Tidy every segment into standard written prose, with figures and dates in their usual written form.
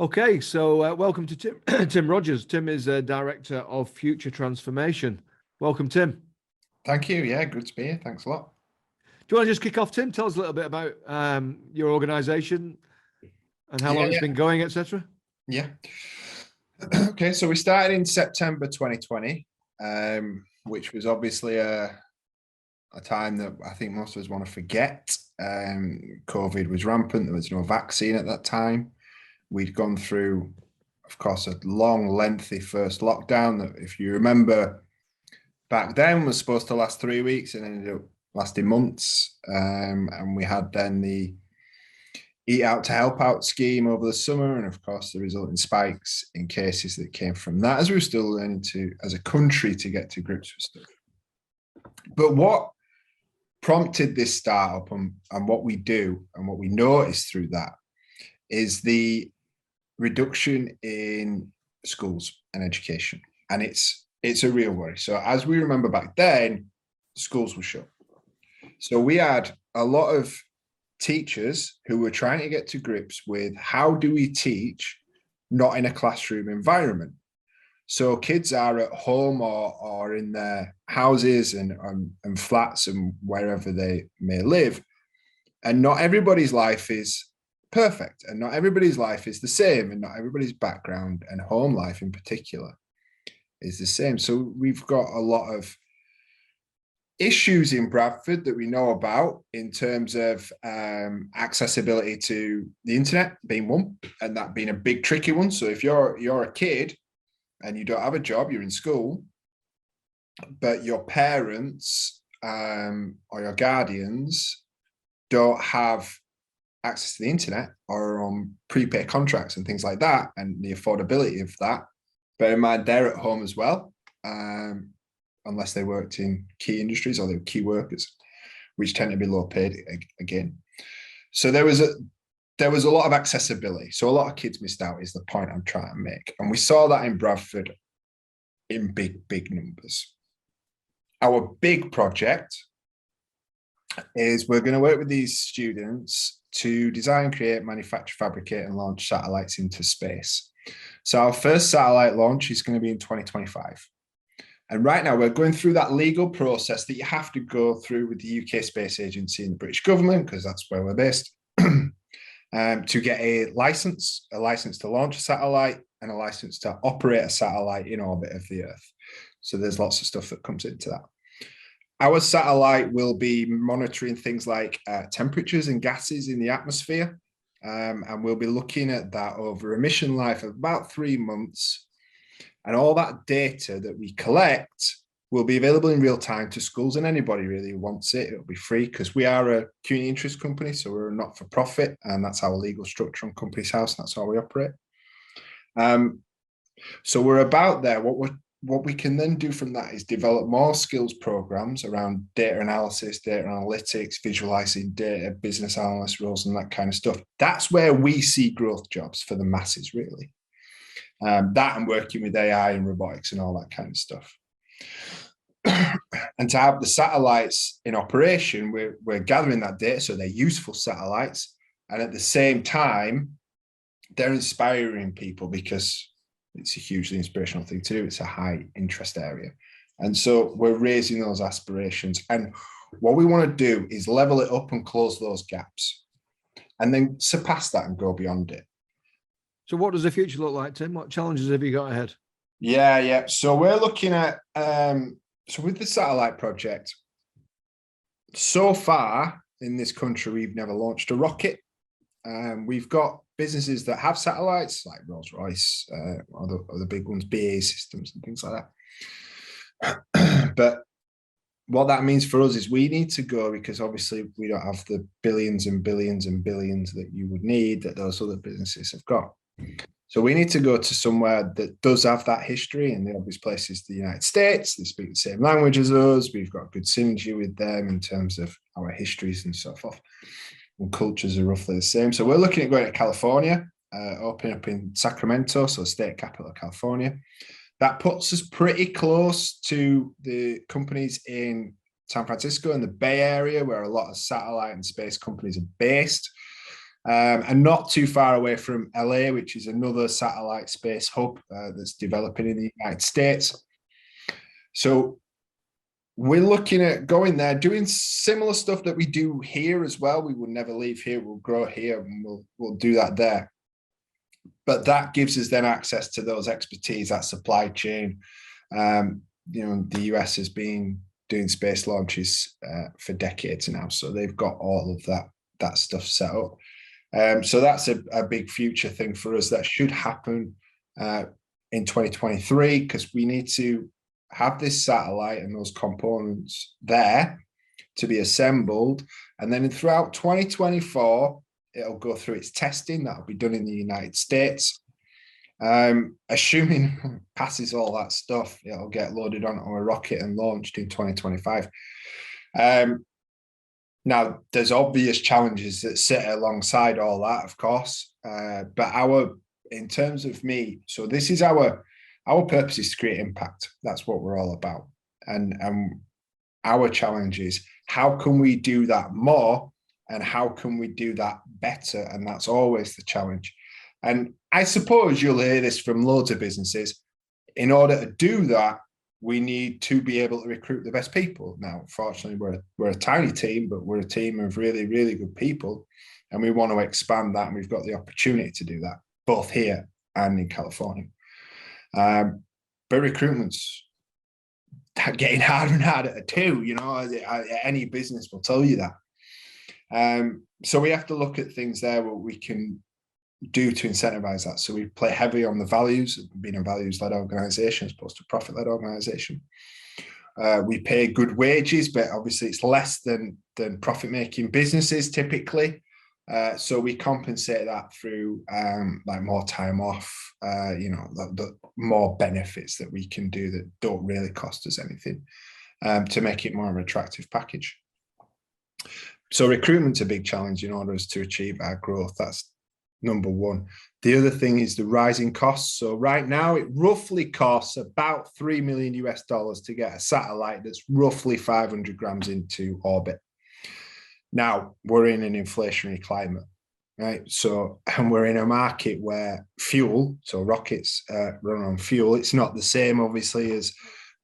Okay, so welcome to Tim, Tim Rogers. Tim is Director of Future Transformation. Welcome, Tim. Thank you. Yeah, good to be here. Thanks a lot. Do you want to just kick off, Tim? Tell us a little bit about your organisation and how long it's been going, etc. Yeah. Okay, so we started in September 2020, which was obviously a time that I think most of us want to forget. COVID was rampant. There was no vaccine at that time. We'd gone through, of course, a long, lengthy first lockdown that, if you remember, back then was supposed to last 3 weeks and ended up lasting months. And we had then the Eat Out to Help Out scheme over the summer, and of course the resulting spikes in cases that came from that, as we were still learning to, as a country, to get to grips with stuff. But what prompted this startup and what we do and what we noticed through that is the reduction in schools and education. And it's a real worry. So as we remember back then, schools were shut. So we had a lot of teachers who were trying to get to grips with, how do we teach not in a classroom environment? So kids are at home or in their houses and flats and wherever they may live. And not everybody's life is perfect, and not everybody's life is the same, and not everybody's background and home life in particular is the same. So we've got a lot of issues in Bradford that we know about in terms of accessibility to the internet being one, and that being a big tricky one. So if you're a kid and you don't have a job, you're in school, but your parents or your guardians don't have access to the internet or on prepaid contracts and things like that, and the affordability of that, bear in mind they're at home as well, unless they worked in key industries or they were key workers, which tend to be low paid again. So there was a lot of accessibility. So a lot of kids missed out, is the point I'm trying to make. And we saw that in Bradford in big numbers. Our big project is we're going to work with these students to design, create, manufacture, fabricate, and launch satellites into space. So our first satellite launch is going to be in 2025. And right now we're going through that legal process that you have to go through with the UK Space Agency and the British government, because that's where we're based, to get a license to launch a satellite and a license to operate a satellite in orbit of the Earth. So there's lots of stuff that comes into that. Our satellite will be monitoring things like temperatures and gases in the atmosphere. And we'll be looking at that over a mission life of about 3 months. And all that data that we collect will be available in real time to schools and anybody really who wants it. It'll be free because we are a community interest company, so we're a not-for-profit, and that's our legal structure on Companies House. That's how we operate. So we're about there. What we can then do from that is develop more skills programs around data analysis, data analytics, visualizing data, business analyst roles, and that kind of stuff. That's where we see growth jobs for the masses, really. That and working with AI and robotics and all that kind of stuff. And to have the satellites in operation, we're gathering that data, so they're useful satellites. And at the same time, they're inspiring people because it's a hugely inspirational thing to do. It's a high interest area. And so we're raising those aspirations. And what we want to do is level it up and close those gaps and then surpass that and go beyond it. So what does the future look like, Tim? What challenges have you got ahead? Yeah. So we're looking at, so with the satellite project, so far in this country, we've never launched a rocket. We've got businesses that have satellites like Rolls-Royce, or the big ones, BAE Systems and things like that. But what that means for us is we need to go, because obviously we don't have the billions and billions and billions that you would need that those other businesses have got. So we need to go to somewhere that does have that history, and the obvious place is the United States. They speak the same language as us. We've got good synergy with them in terms of our histories and so forth. And cultures are roughly the same. So we're looking at going to California, opening up in Sacramento, so state capital of California. That puts us pretty close to the companies in San Francisco and the Bay Area, where a lot of satellite and space companies are based. and not too far away from LA, which is another satellite space hub that's developing in the United States. So we're looking at going there, doing similar stuff that we do here as well. We will never leave here. We'll grow here, and we'll do that there. But that gives us then access to those expertise, that supply chain. The US has been doing space launches for decades now, so they've got all of that stuff set up. So that's a big future thing for us that should happen in 2023, because we need to have this satellite and those components there to be assembled. And then throughout 2024, it'll go through its testing. That'll be done in the United States. Assuming passes all that stuff, it'll get loaded onto a rocket and launched in 2025. Now, there's obvious challenges that sit alongside all that, of course. But in terms of me, so this is our purpose is to create impact. That's what we're all about. And our challenge is, how can we do that more, and how can we do that better? And that's always the challenge. And I suppose you'll hear this from loads of businesses. In order to do that, we need to be able to recruit the best people. Now, fortunately, we're a tiny team, but we're a team of really, really good people. And we want to expand that. And we've got the opportunity to do that, both here and in California. But recruitment's getting harder and harder to do. Any business will tell you that. So we have to look at things there what we can do to incentivize that. So we play heavy on the values, being a values-led organization as opposed to a profit-led organization. We pay good wages, but obviously it's less than profit-making businesses typically. So we compensate that through like more time off, the more benefits that we can do that don't really cost us anything, to make it more of an attractive package. So recruitment's a big challenge in order to achieve our growth. That's number one. The other thing is the rising costs. So right now it roughly costs about $3 million to get a satellite that's roughly 500 grams into orbit. Now we're in an inflationary climate, right? So, and we're in a market where fuel, so rockets run on fuel. It's not the same, obviously, as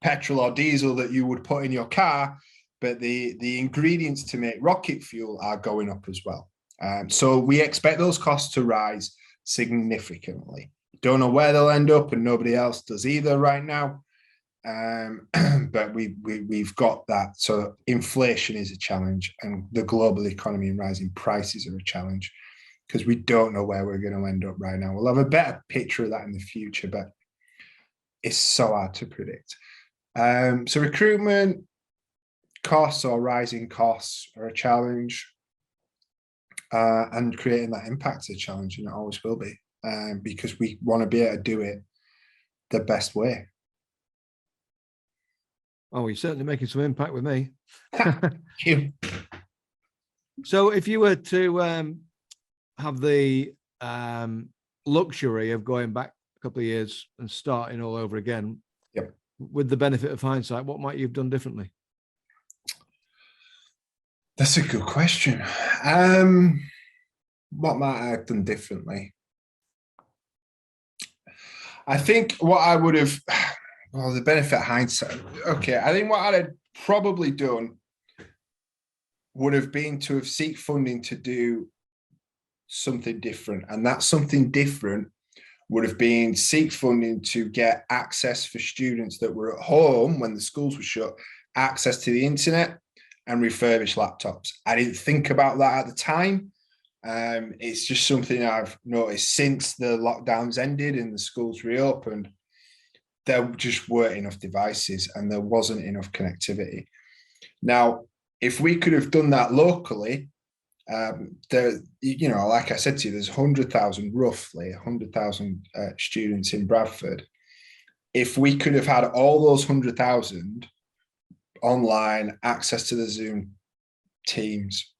petrol or diesel that you would put in your car, but the ingredients to make rocket fuel are going up as well. So we expect those costs to rise significantly. Don't know where they'll end up, and nobody else does either right now. But we've got that. So inflation is a challenge, and the global economy and rising prices are a challenge, because we don't know where we're going to end up right now. We'll have a better picture of that in the future, but it's so hard to predict. So recruitment costs or rising costs are a challenge. And creating that impact is a challenge, and it always will be, because we want to be able to do it the best way. Oh, you're certainly making some impact with me. Thank you. So if you were to have the luxury of going back a couple of years and starting all over again, yep, with the benefit of hindsight, what might you have done differently? That's a good question. What might I have done differently? I think what I would have, well, the benefit of hindsight. Okay, I think what I'd have probably done would have been to have seek funding to do something different. And that something different would have been seek funding to get access for students that were at home when the schools were shut, access to the internet and refurbish laptops. I didn't think about that at the time. It's just something I've noticed since the lockdowns ended and the schools reopened. There just weren't enough devices and there wasn't enough connectivity. Now, if we could have done that locally, like I said to you, there's 100,000, roughly 100,000 students in Bradford. If we could have had all those 100,000 online, access to the Zoom Teams,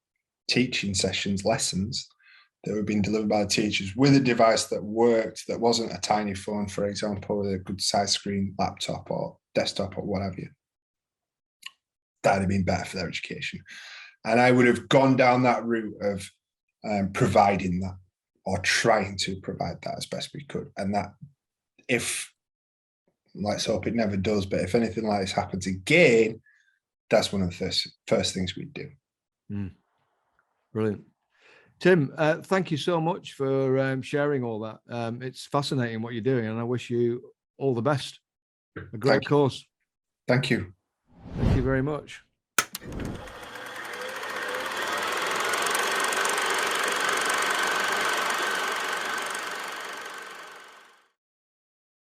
teaching sessions, lessons that were being delivered by the teachers with a device that worked, that wasn't a tiny phone, for example, with a good size screen laptop or desktop or what have you, that'd have been better for their education. And I would have gone down that route of providing that, or trying to provide that as best we could. And that, if, let's hope it never does, but if anything like this happens again, that's one of the first things we'd do. Brilliant. Tim, thank you so much for sharing all that. It's fascinating what you're doing, and I wish you all the best. A great course. Thank you. Thank you very much.